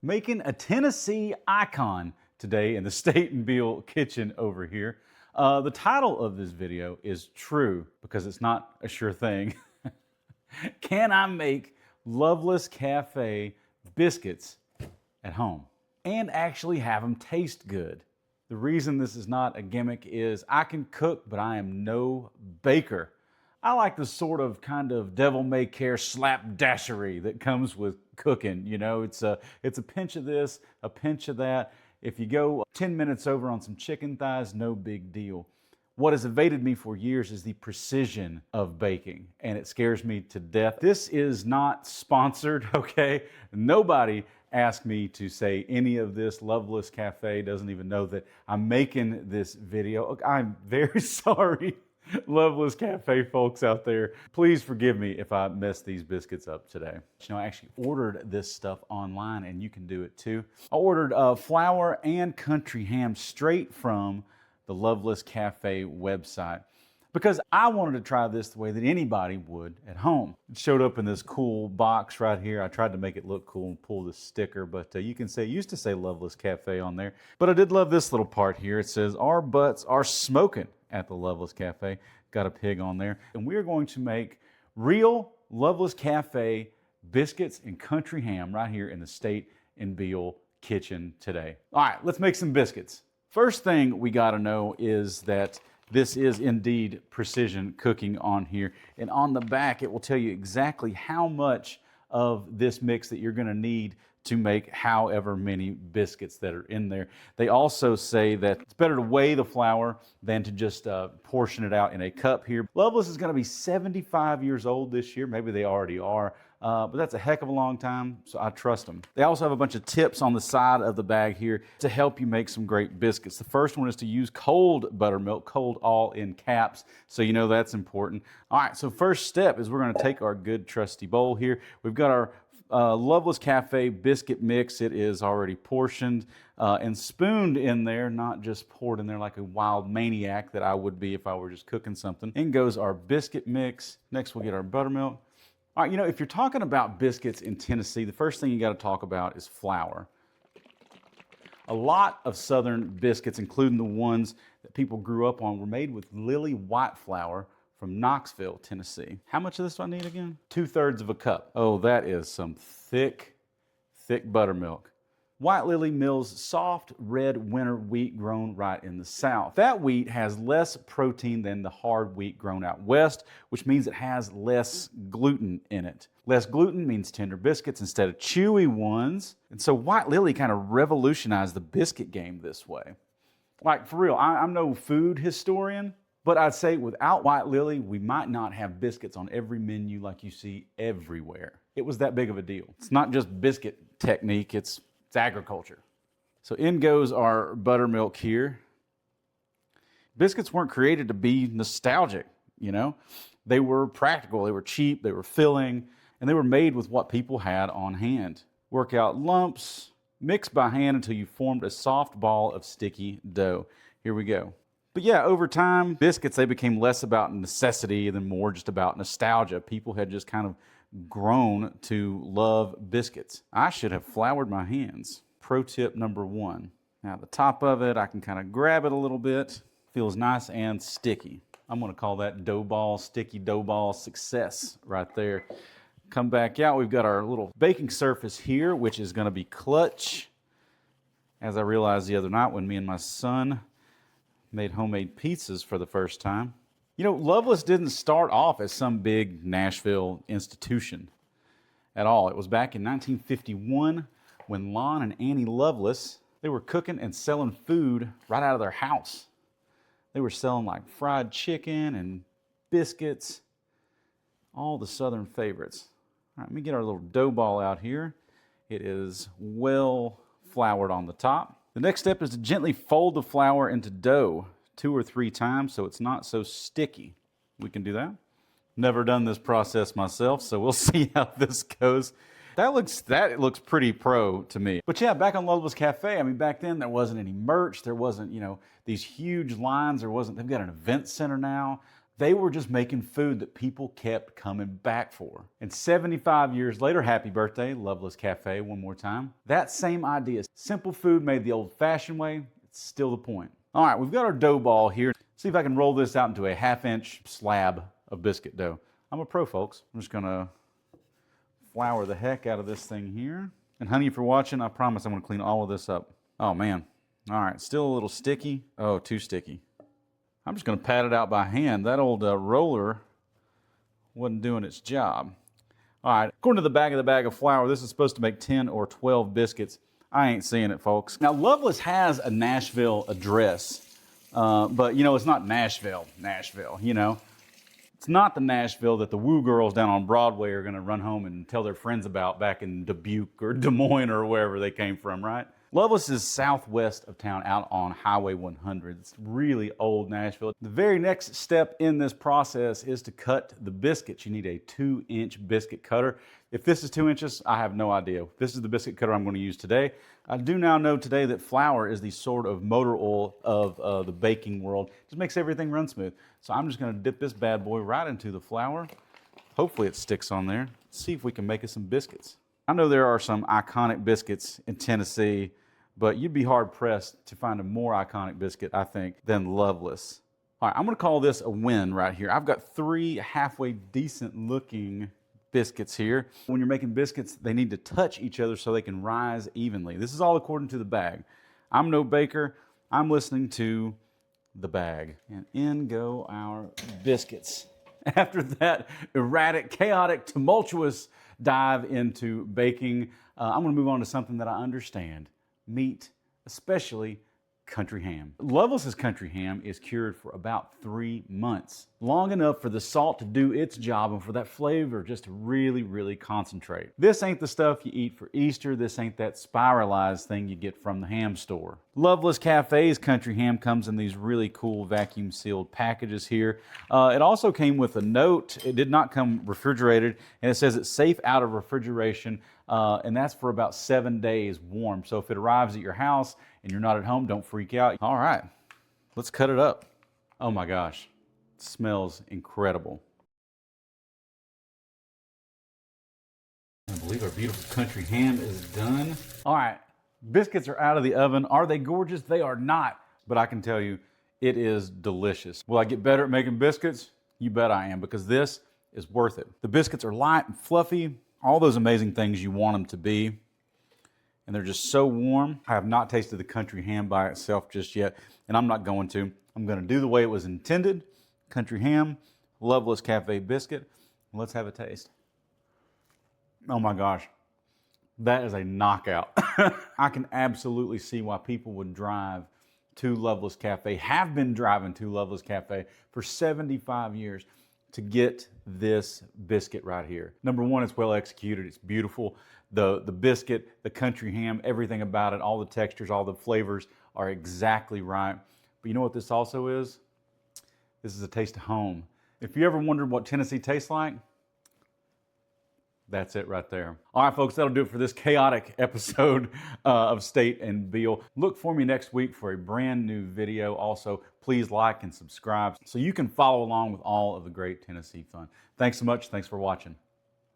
Making a Tennessee icon today in the State Beale kitchen over here. The title of this video is true because it's not a sure thing. Can I make Loveless Cafe biscuits at home and actually have them taste good? The reason this is not a gimmick is I can cook, but I am no baker. I like the sort of kind of devil-may-care slapdashery that comes with cooking. You know, it's a pinch of this, a pinch of that. If you go 10 minutes over on some chicken thighs, no big deal. What has evaded me for years is the precision of baking, and it scares me to death. This is not sponsored, okay? Nobody asked me to say any of this. Loveless Cafe doesn't even know that I'm making this video. I'm very sorry. Loveless Cafe folks out there, please forgive me if I mess these biscuits up today. You know, I actually ordered this stuff online, and you can do it too. I ordered flour and country ham straight from the Loveless Cafe website because I wanted to try this the way that anybody would at home. It showed up in this cool box right here. I tried to make it look cool and pull the sticker, but you can say, it used to say Loveless Cafe on there. But I did love this little part here. It says, "Our butts are smoking at the Loveless Cafe." Got a pig on there. And we're going to make real Loveless Cafe biscuits and country ham right here in the State Beale kitchen today. All right, let's make some biscuits. First thing we got to know is that this is indeed precision cooking on here. And on the back, it will tell you exactly how much of this mix that you're going to need to make however many biscuits that are in there. They also say that it's better to weigh the flour than to just portion it out in a cup here. Loveless is going to be 75 years old this year. Maybe they already are, but that's a heck of a long time, so I trust them. They also have a bunch of tips on the side of the bag here to help you make some great biscuits. The first one is to use cold buttermilk, cold all in caps, so you know that's important. All right, so first step is we're going to take our good trusty bowl here. We've got our Loveless Cafe biscuit mix. It is already portioned and spooned in there, not just poured in there like a wild maniac that I would be if I were just cooking something. In goes our biscuit mix. Next we'll get our buttermilk. All right, you know, if you're talking about biscuits in Tennessee, the first thing you got to talk about is flour. A lot of southern biscuits, including the ones that people grew up on, were made with lily white flour from Knoxville, Tennessee. How much of this do I need again? 2/3 of a cup. Oh, that is some thick, thick buttermilk. White Lily mills soft red winter wheat grown right in the South. That wheat has less protein than the hard wheat grown out west, which means it has less gluten in it. Less gluten means tender biscuits instead of chewy ones. And so White Lily kind of revolutionized the biscuit game this way. Like, for real, I'm no food historian, but I'd say without White Lily, we might not have biscuits on every menu like you see everywhere. It was that big of a deal. It's not just biscuit technique, it's agriculture. So in goes our buttermilk here. Biscuits weren't created to be nostalgic, you know. They were practical, they were cheap, they were filling, and they were made with what people had on hand. Work out lumps, mix by hand until you formed a soft ball of sticky dough. Here we go. But yeah, over time, biscuits, they became less about necessity than more just about nostalgia. People had just kind of grown to love biscuits. I should have floured my hands. Pro tip number 1. Now the top of it, I can kind of grab it a little bit. Feels nice and sticky. I'm going to call that dough ball, sticky dough ball success right there. Come back out, we've got our little baking surface here, which is going to be clutch. As I realized the other night when me and my son made homemade pizzas for the first time. You know, Loveless didn't start off as some big Nashville institution at all. It was back in 1951 when Lon and Annie Loveless, they were cooking and selling food right out of their house. They were selling like fried chicken and biscuits, all the southern favorites. All right, let me get our little dough ball out here. It is well floured on the top. The next step is to gently fold the flour into dough 2 or 3 times so it's not so sticky. We can do that. Never done this process myself, so we'll see how this goes. That looks pretty pro to me. But yeah, back on Loveless Cafe, I mean, back then there wasn't any merch. There wasn't, you know, these huge lines. They've got an event center now. They were just making food that people kept coming back for. And 75 years later, happy birthday, Loveless Cafe, one more time. That same idea, simple food made the old-fashioned way, it's still the point. All right, we've got our dough ball here. See if I can roll this out into a 1/2-inch slab of biscuit dough. I'm a pro, folks. I'm just gonna flour the heck out of this thing here. And honey, if you're watching, I promise I'm gonna clean all of this up. Oh man, all right, still a little sticky. Oh, too sticky. I'm just gonna pat it out by hand. That old roller wasn't doing its job. All right, according to the bag of flour, this is supposed to make 10 or 12 biscuits. I ain't seeing it, folks. Now, Loveless has a Nashville address, but you know, it's not Nashville, you know. It's not the Nashville that the woo girls down on Broadway are gonna run home and tell their friends about back in Dubuque or Des Moines or wherever they came from, right? Loveless is southwest of town out on Highway 100. It's really old Nashville. The very next step in this process is to cut the biscuits. You need a 2-inch biscuit cutter. If this is 2 inches, I have no idea. This is the biscuit cutter I'm going to use today. I do now know today that flour is the sort of motor oil of the baking world. It just makes everything run smooth. So I'm just going to dip this bad boy right into the flour. Hopefully it sticks on there. Let's see if we can make us some biscuits. I know there are some iconic biscuits in Tennessee, but you'd be hard-pressed to find a more iconic biscuit, I think, than Loveless. All right, I'm gonna call this a win right here. I've got 3 halfway decent-looking biscuits here. When you're making biscuits, they need to touch each other so they can rise evenly. This is all according to the bag. I'm no baker. I'm listening to the bag. And in go our biscuits. After that erratic, chaotic, tumultuous dive into baking, I'm gonna move on to something that I understand. Meat, especially country ham. Loveless's country ham is cured for about 3 months. Long enough for the salt to do its job and for that flavor just to really, really concentrate. This ain't the stuff you eat for Easter. This ain't that spiralized thing you get from the ham store. Loveless Cafe's country ham comes in these really cool vacuum sealed packages here. It also came with a note. It did not come refrigerated, and it says it's safe out of refrigeration, and that's for about 7 days warm. So if it arrives at your house and you're not at home, don't freak out. All right, let's cut it up. Oh my gosh, it smells incredible. I believe our beautiful country ham is done. All right, biscuits are out of the oven. Are they gorgeous? They are not, but I can tell you it is delicious. Will I get better at making biscuits? You bet I am, because this is worth it. The biscuits are light and fluffy, all those amazing things you want them to be. And they're just so warm. I have not tasted the country ham by itself just yet, and I'm not going to. I'm going to do the way it was intended. Country ham, Loveless Cafe biscuit. Let's have a taste. Oh my gosh, that is a knockout. I can absolutely see why people would drive to Loveless Cafe, have been driving to Loveless Cafe for 75 years to get this biscuit right here. Number one, it's well executed, it's beautiful. The biscuit, the country ham, everything about it, all the textures, all the flavors are exactly right. But you know what this also is? This is a taste of home. If you ever wondered what Tennessee tastes like, that's it right there. All right, folks, that'll do it for this chaotic episode of State and Beale. Look for me next week for a brand new video. Also, please like and subscribe so you can follow along with all of the great Tennessee fun. Thanks so much. Thanks for watching.